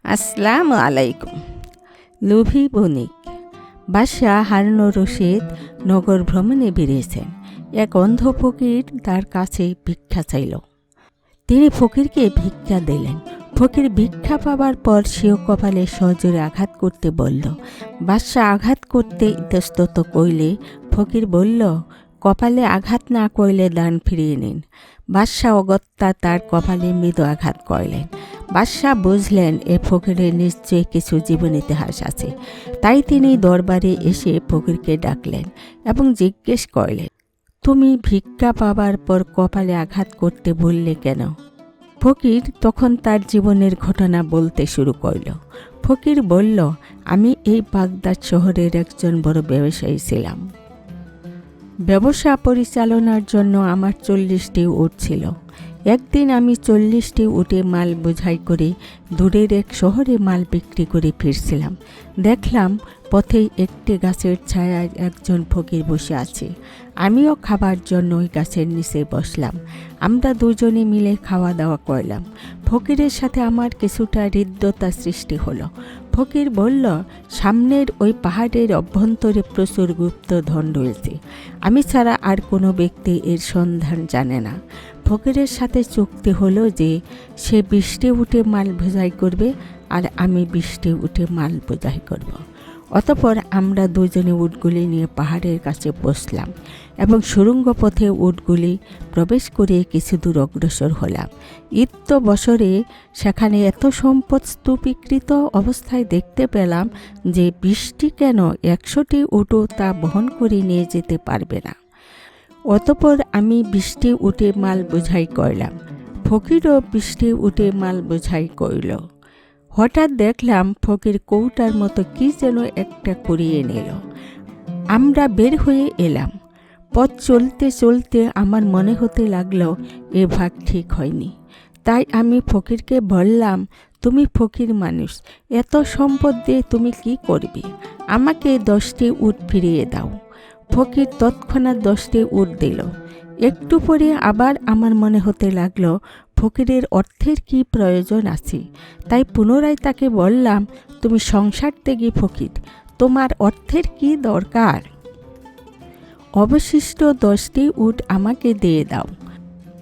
আসসালামু আলাইকুম। লোভী বণিক বাদশাহ হারুন রশিদ নগর ভ্রমণে বেরিয়েছেন। এক অন্ধ ফকির তার কাছে ভিক্ষা চাইল। তিনি ফকিরকে ভিক্ষা দিলেন। ফকির ভিক্ষা পাবার পর সেও কপালে সজোরে আঘাত করতে বলল। বাদশাহ আঘাত করতে ইতস্তত কইলে ফকির বলল, কপালে আঘাত না করলে দান ফিরিয়ে নিন। বাদশাহ অগত্যা তার কপালে মৃদু আঘাত করলেন। বাদশাহ বুঝলেন এ ফকিরের নিশ্চয়ই কিছু জীবন ইতিহাস আছে। তাই তিনি দরবারে এসে ফকিরকে ডাকলেন এবং জিজ্ঞেস করলেন, তুমি ভিক্ষা পাবার পর কপালে আঘাত করতে বললে কেন? ফকির তখন তার জীবনের ঘটনা বলতে শুরু করল। ফকির বলল, আমি এই বাগদাদ শহরের একজন বড় ব্যবসায়ী ছিলাম। ব্যবসা পরিচালনার জন্য আমার 40টি উট ছিল। একদিন আমি 40টি উটে মাল বোঝাই করে দূরের এক শহরে মাল বিক্রি করে ফিরছিলাম। দেখলাম পথেই একটি গাছের ছায়ায় একজন ফকির বসে আছে। আমিও খাবার জন্য ওই গাছের নিচে বসলাম। আমরা দুজনে মিলে খাওয়া দাওয়া করলাম। ফকিরের সাথে আমার কিছুটা হৃদ্যতা সৃষ্টি হলো। ফকির বলল, সামনের ওই পাহাড়ের অভ্যন্তরে প্রচুর গুপ্তধন রয়েছে। আমি ছাড়া আর কোনো ব্যক্তি এর সন্ধান জানে না। ফকিরের সাথে চুক্তি হলো যে সে 20টি উটে মাল বোঝাই করবে আর আমি 20টি উটে মাল বোঝাই করব। অতঃপর আমরা দুজনে উটগুলি নিয়ে পাহাড়ের কাছে বসলাম এবং সুড়ঙ্গ পথে উটগুলি প্রবেশ করে কিছু দূর অগ্রসর হলাম। ইত্য বছরে সেখানে এত সম্পদ স্তূপীকৃত অবস্থায় দেখতে পেলাম যে 20টি কেন 100টি উটও তা বহন করে নিয়ে যেতে পারবে না। অতঃপর আমি 20টি উটে মাল বোঝাই করলাম। ফকিরও 20টি উটে মাল বোঝাই করল। হঠাৎ দেখলাম ফকির কৌটার মতো কি যেন একটা কুড়িয়ে নিল। আমরা বের হয়ে এলাম। পথ চলতে চলতে আমার মনে হতে লাগলো এ ভাগ ঠিক হয়নি। তাই আমি ফকিরকে বললাম, তুমি ফকির মানুষ, এত সম্পদ দিয়ে তুমি কি করবে? আমাকে 10টি উট ফিরিয়ে দাও। ফকির তৎক্ষণাৎ 10টি উট দিল। একটু পরে আবার আমার মনে হতে লাগলো ফকিরের অর্থের কি প্রয়োজন আছে। তাই পুনরায় তাকে বললাম, তুমি সংসার ত্যাগী ফকির, তোমার অর্থের কি দরকার? অবশিষ্ট 10টি উট আমাকে দিয়ে দাও।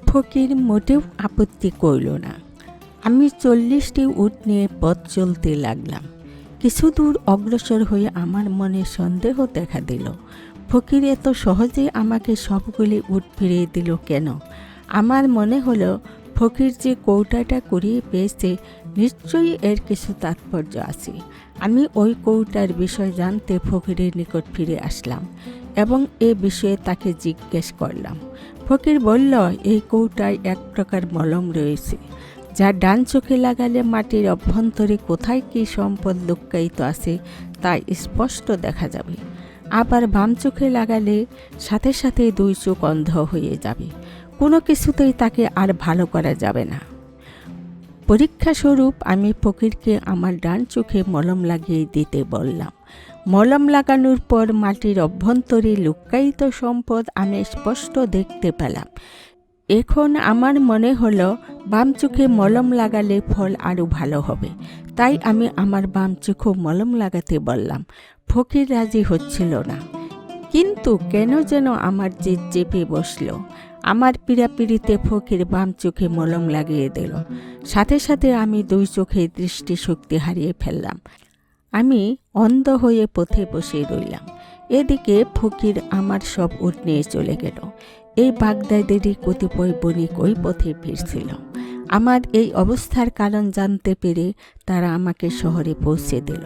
ফকির মোটেও আপত্তি করল না। আমি 40টি উট নিয়ে পথ চলতে লাগলাম। কিছু দূর অগ্রসর হয়ে আমার মনে সন্দেহ দেখা দিল। ফকির এত সহজে আমাকে সবগুলি উট ফিরিয়ে দিল কেন? আমার মনে হলো ফকির যে কৌটাটা কুড়িয়ে পেয়েছে নিশ্চয়ই এর কিছু তাৎপর্য আছে। আমি ওই কৌটার বিষয় জানতে ফকিরের নিকট ফিরে আসলাম এবং এ বিষয়ে তাকে জিজ্ঞেস করলাম। ফকির বলল, এই কৌটায় এক প্রকার মলম রয়েছে, যা ডান চোখে লাগালে মাটির অভ্যন্তরে কোথায় কী সম্পদ লুক্কায়িত আছে তা স্পষ্ট দেখা যাবে। আবার বাম চোখে লাগালে সাথে সাথে 2 চোখ অন্ধ হয়ে যাবে। কোনো কিছুতেই তাকে আর ভালো করা যাবে না। পরীক্ষাস্বরূপ আমি ফকিরকে আমার ডান চোখে মলম লাগিয়ে দিতে বললাম। মলম লাগানোর পর মাটির অভ্যন্তরে লুক্কায়িত সম্পদ আমি স্পষ্ট দেখতে পেলাম। এখন আমার মনে হলো বাম চোখে মলম লাগালে ফল আরও ভালো হবে। তাই আমি আমার বাম চোখেও মলম লাগাতে বললাম। ফকির রাজি হচ্ছিল না, কিন্তু কেন যেন আমার জিদ চেপে বসল। আমার পীড়াপিড়িতে ফকির বাম চোখে মলম লাগিয়ে দিল। সাথে সাথে আমি 2 চোখে দৃষ্টিশক্তি হারিয়ে ফেললাম। আমি অন্ধ হয়ে পথে বসে রইলাম। এদিকে ফকির আমার সব উট নিয়ে চলে গেল। এই বাগদাদেরই কতিপয় বণিক ওই পথে ফিরছিল। আমার এই অবস্থার কারণ জানতে পেরে তারা আমাকে শহরে পৌঁছে দিল।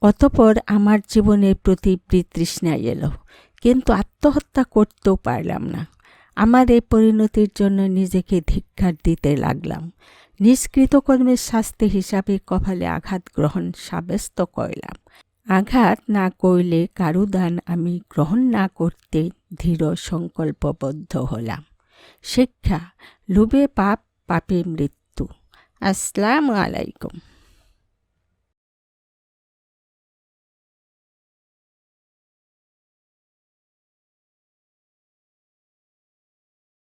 অতঃপর আমার জীবনের প্রতি বিতৃষ্ণা এলো, কিন্তু আত্মহত্যা করতেও পারলাম না। আমার এই পরিণতির জন্য নিজেকে ধিক্কার দিতে লাগলাম। নিষ্কৃতকর্মের শাস্তি হিসাবে কপালে আঘাত গ্রহণ সাব্যস্ত করলাম। আঘাত না করলে কারুদান আমি গ্রহণ না করতে দৃঢ় সংকল্পবদ্ধ হলাম। শিক্ষা, লোভে পাপ, পাপে মৃত্যু। আসসালামু আলাইকুম।